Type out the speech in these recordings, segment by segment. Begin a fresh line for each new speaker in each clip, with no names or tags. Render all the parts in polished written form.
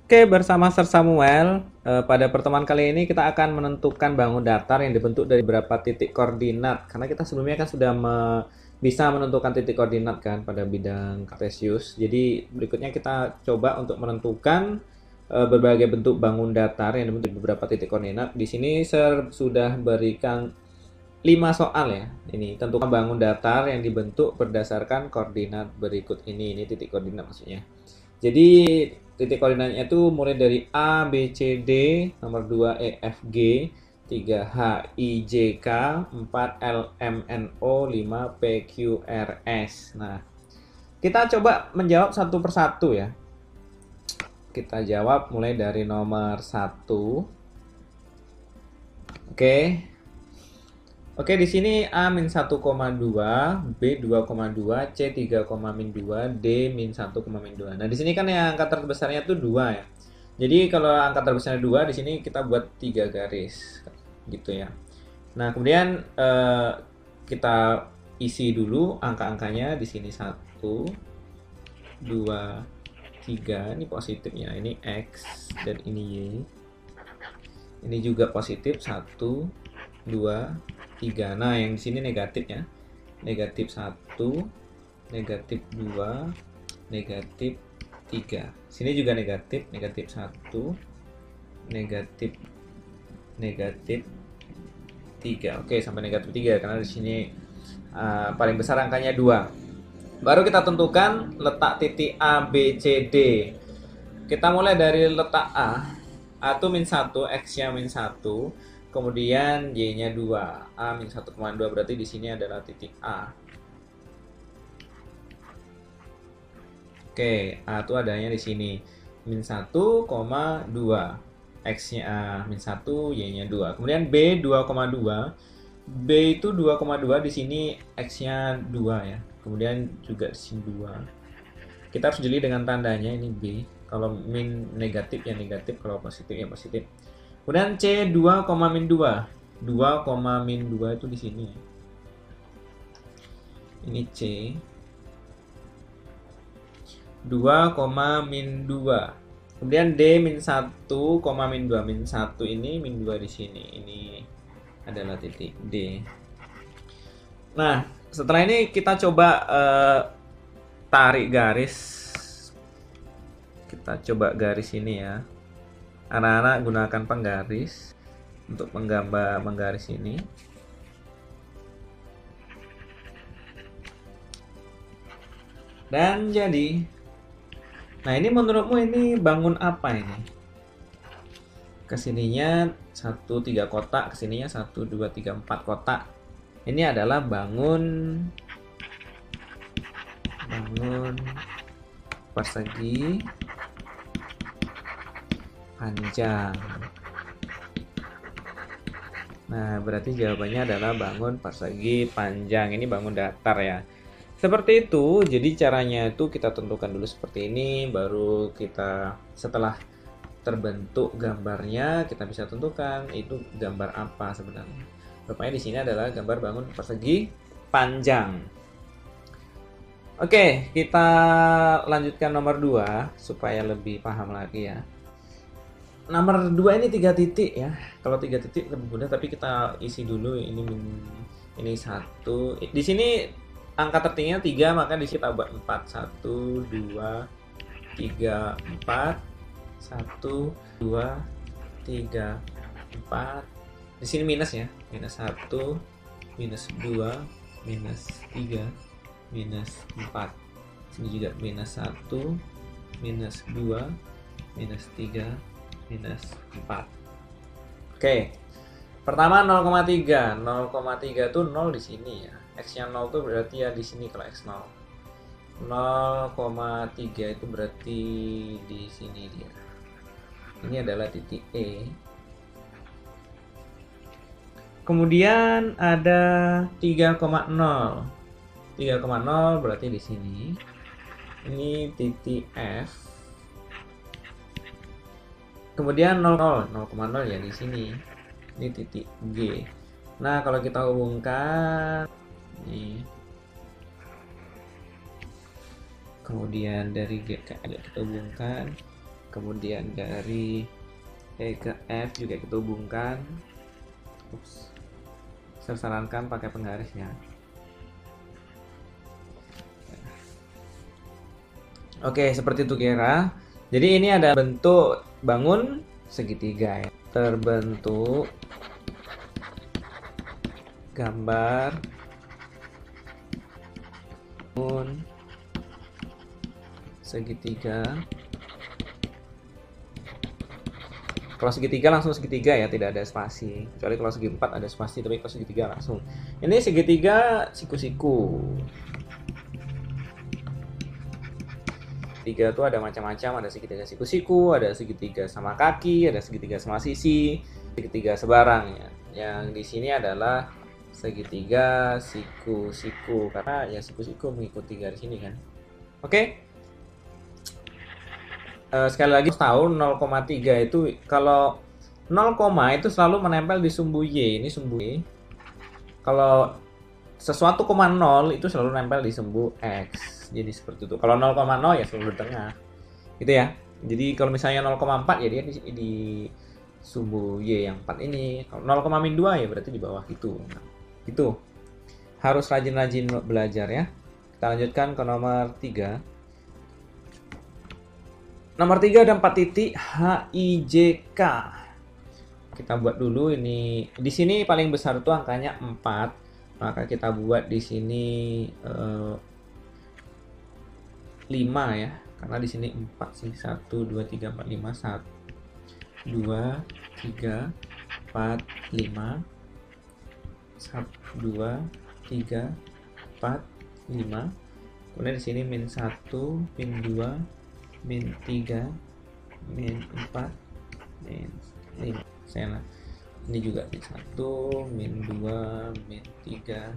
Oke, bersama Sir Samuel, pada pertemuan kali ini kita akan menentukan bangun datar yang dibentuk dari beberapa titik koordinat. Karena kita sebelumnya kan sudah bisa menentukan titik koordinat kan pada bidang kartesius. Jadi berikutnya kita coba untuk menentukan berbagai bentuk bangun datar yang dibentuk dari beberapa titik koordinat. Di sini Sir sudah berikan 5 soal ya. Ini tentukan bangun datar yang dibentuk berdasarkan koordinat berikut ini. Ini titik koordinat maksudnya. Jadi titik koordinatnya itu mulai dari A, B, C, D, nomor 2 E, F, G, 3 H, I, J, K, 4 L, M, N, O, 5 P, Q, R, S. Nah, kita coba menjawab satu persatu ya. Kita jawab mulai dari nomor 1. Oke. Oke, di sini A min 1,2, B 2,2, C 3,2, D min 1,2. Nah, di sini kan yang angka terbesarnya itu 2 ya. Jadi kalau angka terbesarnya 2, di sini kita buat 3 garis gitu ya. Nah, kemudian kita isi dulu angka-angkanya di sini 1, 2, 3. Ini positifnya, ini X dan ini Y. Ini juga positif 1, 2, 3. Nah, yang di sini negatifnya. Negatif 1, negatif 2, negatif 3. Sini juga negatif, negatif 1, negatif 3. Oke, sampai negatif 3 karena di sini paling besar angkanya 2. Baru kita tentukan letak titik A, B, C, D. Kita mulai dari letak A. A itu min 1, X-nya min 1. Kemudian Y-nya 2. A min 1,2 berarti di sini adalah titik A. Oke, A itu adanya di sini. Min 1,2. X-nya A min 1, Y-nya 2. Kemudian B 2,2. B itu 2,2 di sini X-nya 2 ya. Kemudian juga di sini 2. Kita harus jeli dengan tandanya ini B. Kalau min negatif ya negatif, kalau positif ya positif. Kemudian C 2, min 2. 2, min 2 itu di sini. Ini C. 2, min 2. Kemudian D min 1, min 2. Min 1 ini, min 2 di sini. Ini adalah titik D. Nah, setelah ini kita coba tarik garis. Kita coba garis ini ya. Anak-anak gunakan penggaris untuk menggaris ini. Dan jadi, nah ini menurutmu ini bangun apa ini? Kesininya 1, 3 kotak, kesininya 1, 2, 3, 4 kotak. Ini adalah bangun persegi panjang. Nah, berarti jawabannya adalah bangun persegi panjang. Ini bangun datar ya. Seperti itu. Jadi caranya itu kita tentukan dulu seperti ini, baru kita setelah terbentuk gambarnya kita bisa tentukan itu gambar apa sebenarnya. Rupanya di sini adalah gambar bangun persegi panjang. Oke, kita lanjutkan nomor 2 supaya lebih paham lagi ya. Nomor 2 ini 3 titik ya. Kalau 3 titik lebih mudah, tapi kita isi dulu ini 1. Di sini angka tertingginya 3, maka di sini kita buat 4. 1, 2, 3, 4. 1, 2, 3, 4. Di sini minus ya. Minus 1, minus 2, minus 3, minus 4. Sini juga minus 1, minus 2, minus 3, minus 4. Oke. Pertama 0,3. 0,3 itu 0 di sini ya. X-nya 0 itu berarti ya di sini kalau X 0. 0,3 itu berarti di sini dia. Ini adalah titik E. Kemudian ada 3,0. 3,0 berarti di sini. Ini titik F. Kemudian 0,0 ya di sini. Ini titik G. Nah, kalau kita hubungkan ini. Kemudian dari G ke kita hubungkan kemudian dari E ke F juga kita hubungkan. Saya sarankan pakai penggarisnya. Oke, seperti itu kira. Jadi ini ada bentuk bangun segitiga ya. Terbentuk gambar bangun segitiga. Kalau segitiga langsung segitiga ya, tidak ada spasi. Kecuali kalau segi empat ada spasi, tapi kalau segitiga langsung. Ini segitiga siku-siku. Tiga itu ada macam-macam, ada segitiga siku-siku, ada segitiga sama kaki, ada segitiga sama sisi, segitiga sebarang ya. Yang di sini adalah segitiga siku-siku karena ya siku-siku mengikuti garis ini kan. Oke. Sekali lagi tahu 0,3 itu kalau 0, itu selalu menempel di sumbu Y. Ini sumbu Y. Kalau sesuatu 0 itu selalu nempel di sumbu X. Jadi seperti itu. Kalau 0,0 ya selalu di tengah. Gitu ya. Jadi kalau misalnya 0,4 ya dia di sumbu Y yang 4 ini. Kalau 0,-2 ya berarti di bawah itu. Nah, itu. Harus rajin-rajin belajar ya. Kita lanjutkan ke nomor 3. Nomor 3 ada 4 titik H, I, J, K. Kita buat dulu ini. Di sini paling besar itu angkanya 4. Maka kita buat di sini 5 ya. Karena di sini 4 sih. 1, 2, 3, 4, 5. 1, 2, 3, 4, 5. 1, 2, 3, 4, 5. Kemudian di sini min 1, min 2, min 3, min 4, min 5. Ini juga min 1, min 2, min 3,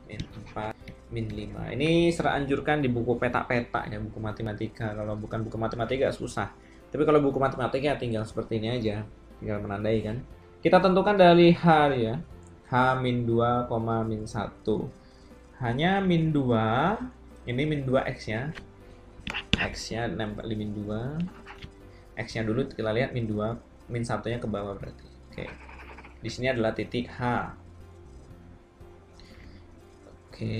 min 4, min 5. Ini saya anjurkan di buku peta-peta ya, buku matematika. Kalau bukan buku matematika susah. Tapi kalau buku matematika tinggal seperti ini aja, tinggal menandai kan. Kita tentukan dari H ya. H min 2, min 1. Hanya min 2, ini min 2X ya. X-nya nempel di min 2. X-nya dulu kita lihat min 2, min 1-nya ke bawah berarti. Oke. Di sini adalah titik H. Oke.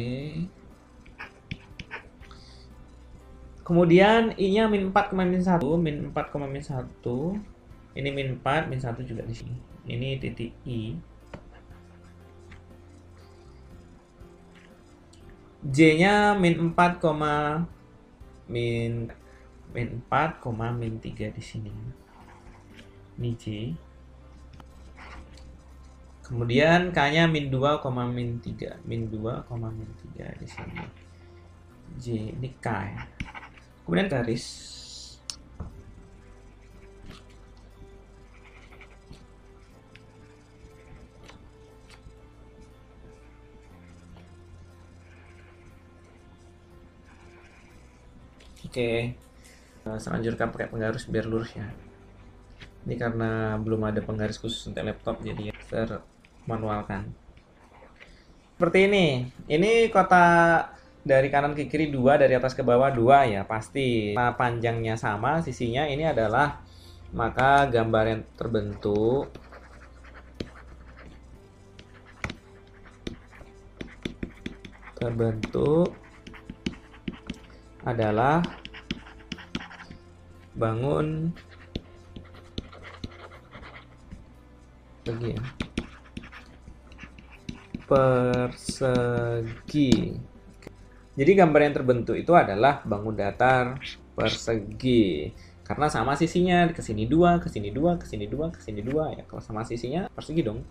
Kemudian I-nya min 4, min 1, min 4, min 1. Ini min 4, min 1 juga di sini. Ini titik I. J-nya min 4, min 4, min 3 di sini. Ini J. Kemudian K-nya min 2, min 3. Min 2, min 3 di sini. J, ini K ya. Kemudian garis. Oke, saya anjurkan pakai penggaris biar lurus ya. Ini karena belum ada penggaris khusus untuk laptop, jadi saya manualkan. Seperti ini. Ini kotak dari kanan ke kiri 2, dari atas ke bawah 2 ya, pasti. Nah, panjangnya sama, sisinya ini adalah, maka gambar yang terbentuk adalah bangun persegi. Jadi gambar yang terbentuk itu adalah bangun datar persegi. Karena sama sisinya, ke sini 2, ke sini 2, ke sini 2, ke sini 2 ya. Kalau sama sisinya persegi dong.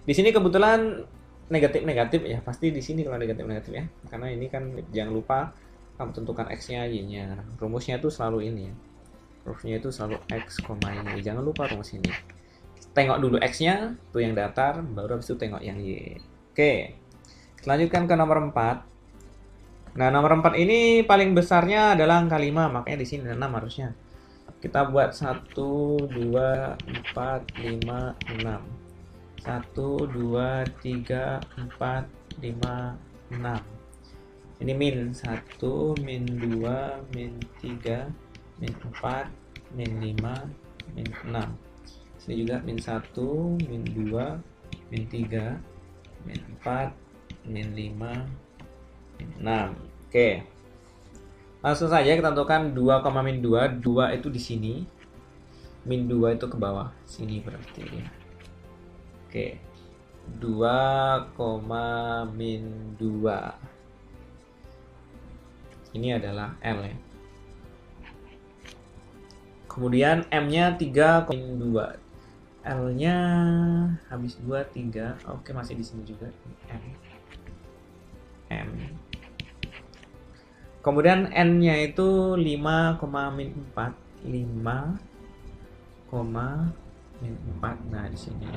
Di sini kebetulan negatif-negatif ya, pasti di sini kalau negatif-negatif ya. Karena ini kan jangan lupa kamu tentukan X-nya, Y-nya. Rumusnya itu selalu ini ya. Rumusnya itu selalu X, Y. Jangan lupa rumus ini. Tengok dulu X-nya, tuh yang datar, baru habis itu tengok yang Y. Oke. Lanjutkan ke nomor 4. Nah, nomor 4 ini paling besarnya adalah angka 5, makanya di sini 6 harusnya. Kita buat 1, 2, 4, 5, 6. 1, 2, 3, 4, 5, 6. Ini min 1, min 2, min 3, min 4, min 5, min 6. Sini juga min 1, min 2, min 3, min 4, min 5, min 6. Oke. Langsung saja kita tentukan 2, min 2. 2 itu di sini. Min 2 itu ke bawah. Sini berarti ya. Oke. 2, min 2. Ini adalah L ya. Kemudian M-nya 3, min 2. L-nya habis 2, 3. Oke, masih di sini juga. M. Kemudian N-nya itu 5, min 4. 5, min 4. Nah, di sini.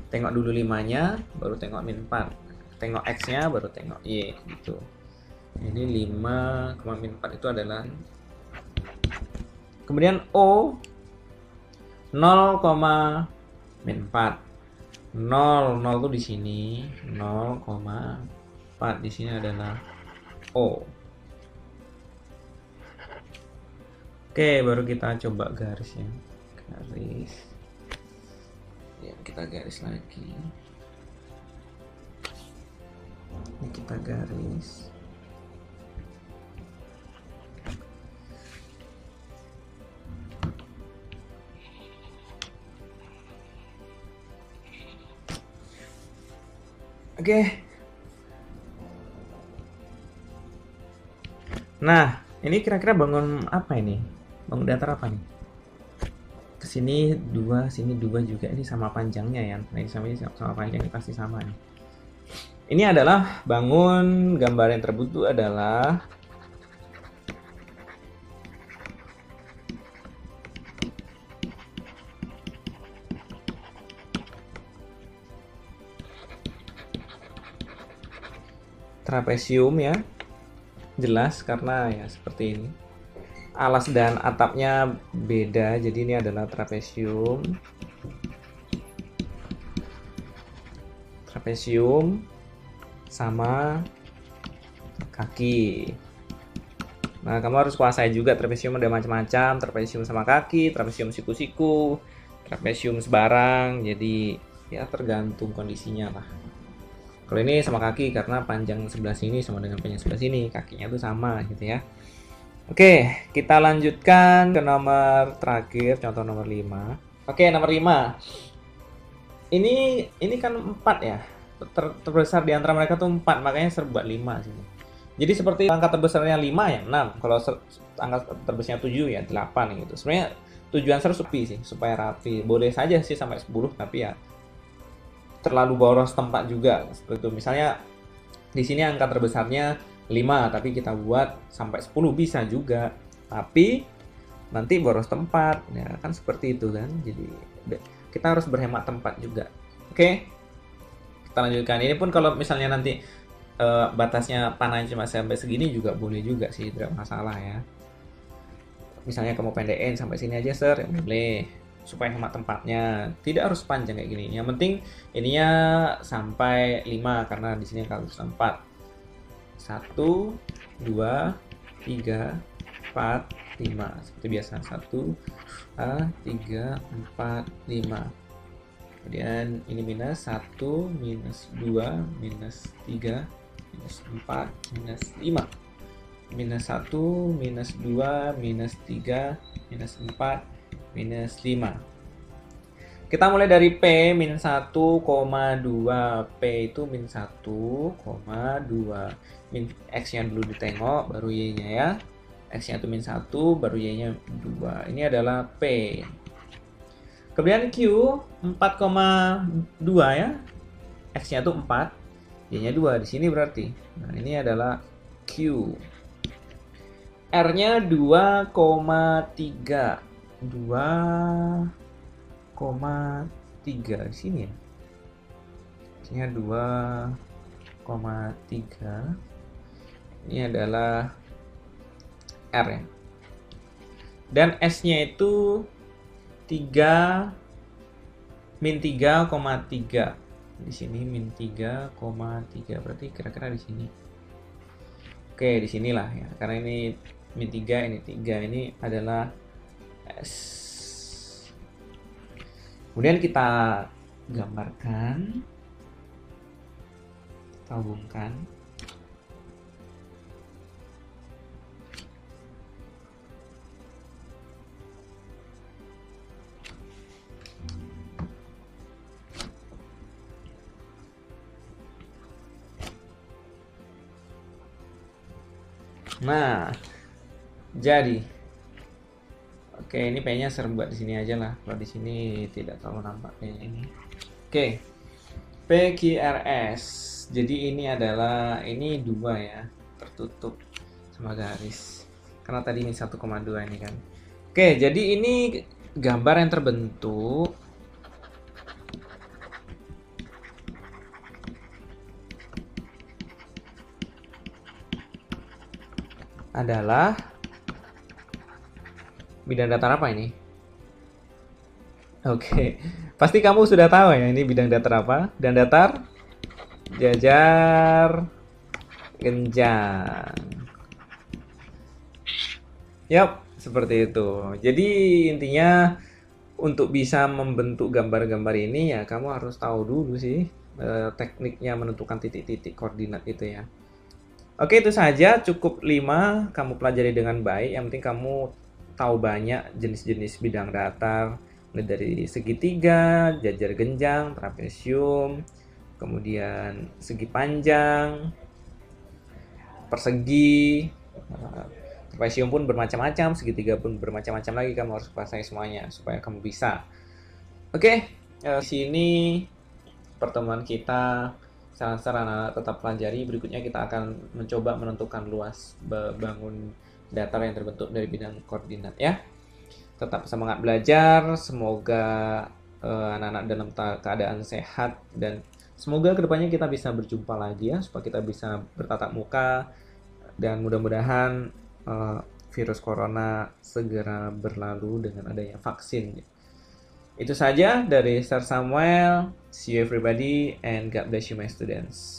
Tengok dulu 5-nya, baru tengok min 4. Tengok X-nya, baru tengok Y. Gitu. Ini 5, min 4 itu adalah. Kemudian O 0, min 4. 0 tuh di sini. 0,4 di sini adalah O. Oke, baru kita coba garisnya. Garis. Ya, kita garis lagi. Ini kita garis. Oke. Nah, ini kira-kira bangun apa ini? Bangun datar apa nih? Kesini 2, sini 2 juga. Ini sama panjangnya ya. Nah, ini sama panjangnya pasti sama nih. Ini adalah bangun gambar yang terbentuk adalah trapesium ya. Jelas karena ya seperti ini. Alas dan atapnya beda, jadi ini adalah trapesium. Trapesium sama kaki. Nah, kamu harus kuasai juga trapesium ada macam-macam, trapesium sama kaki, trapesium siku-siku, trapesium sebarang. Jadi ya tergantung kondisinya lah. Kalau ini sama kaki karena panjang sebelah sini sama dengan panjang sebelah sini, kakinya tuh sama gitu ya. Oke, kita lanjutkan ke nomor terakhir, contoh nomor 5. Oke, nomor 5. Ini kan 4 ya. Terbesar di antara mereka tuh 4, makanya serba 5 sini. Jadi seperti angka terbesarnya 5 ya 6. Kalau angka terbesarnya 7 ya 8 gitu. Sebenarnya tujuan sepi sih supaya rapi. Boleh saja sih sampai 10, tapi ya terlalu boros tempat juga seperti itu. Misalnya di sini angka terbesarnya 5, tapi kita buat sampai 10 bisa juga. Tapi nanti boros tempat. Ya kan seperti itu kan. Jadi kita harus berhemat tempat juga. Oke. Kita lanjutkan. Ini pun kalau misalnya nanti batasnya panahnya cuma sampai segini juga boleh juga sih, tidak masalah ya. Misalnya kamu pendekin sampai sini aja, Sir, ya boleh. Supaya hemat tempatnya, tidak harus panjang kayak gini. Yang penting ininya sampai 5 karena di sini kalau 4. 1 2 3 4 5 seperti biasa. 1 3 4 5. Kemudian ini minus 1 minus 2 minus 3 minus 4 minus 5. Minus 1 minus 2 minus 3 minus 4 minus 5. Kita mulai dari P min 1,2. P itu min 1,2. Min X-nya dulu ditengok, baru Y-nya ya. X-nya itu min 1, baru Y-nya 2. Ini adalah P. Kemudian Q 4,2 ya. X-nya itu 4, Y-nya 2. Di sini berarti. Nah, ini adalah Q. R-nya 2,3. 2,3 di sini ya. Ini 2,3. Ini adalah R ya. Dan S-nya itu 3 min 3,3. Di sini min 3,3 berarti kira-kira di sini. Oke, di sinilah ya. Karena ini min 3, ini 3, ini adalah S. Kemudian kita gambarkan, kita hubungkan. Nah, jadi, oke, ini P-nya serem buat di sini aja lah. Kalau di sini tidak terlalu nampak P-nya ini. Oke, PQRS. Jadi ini adalah, ini 2 ya, tertutup sama garis. Karena tadi ini 1,2 ini kan. Oke, jadi ini gambar yang terbentuk adalah bidang datar apa ini? Oke, pasti kamu sudah tahu ya ini bidang datar apa? Bidang datar jajar genjang. Yap, seperti itu. Jadi intinya untuk bisa membentuk gambar-gambar ini ya kamu harus tahu dulu sih tekniknya menentukan titik-titik koordinat itu ya. Oke, itu saja, cukup 5 kamu pelajari dengan baik. Yang penting kamu tahu banyak jenis-jenis bidang datar, mulai dari segitiga, jajar genjang, trapesium, kemudian segi panjang, persegi, trapesium pun bermacam-macam, segitiga pun bermacam-macam lagi. Kamu harus kuasai semuanya supaya kamu bisa. Oke, di sini pertemuan kita. Saran-saran anak tetap pelajari. Berikutnya kita akan mencoba menentukan luas bangun datar yang terbentuk dari bidang koordinat ya. Tetap semangat belajar. Semoga anak-anak dalam keadaan sehat dan semoga kedepannya kita bisa berjumpa lagi ya, supaya kita bisa bertatap muka dan mudah-mudahan virus corona segera berlalu dengan adanya vaksin. Itu saja dari Sir Samuel. See you everybody and God bless you my students.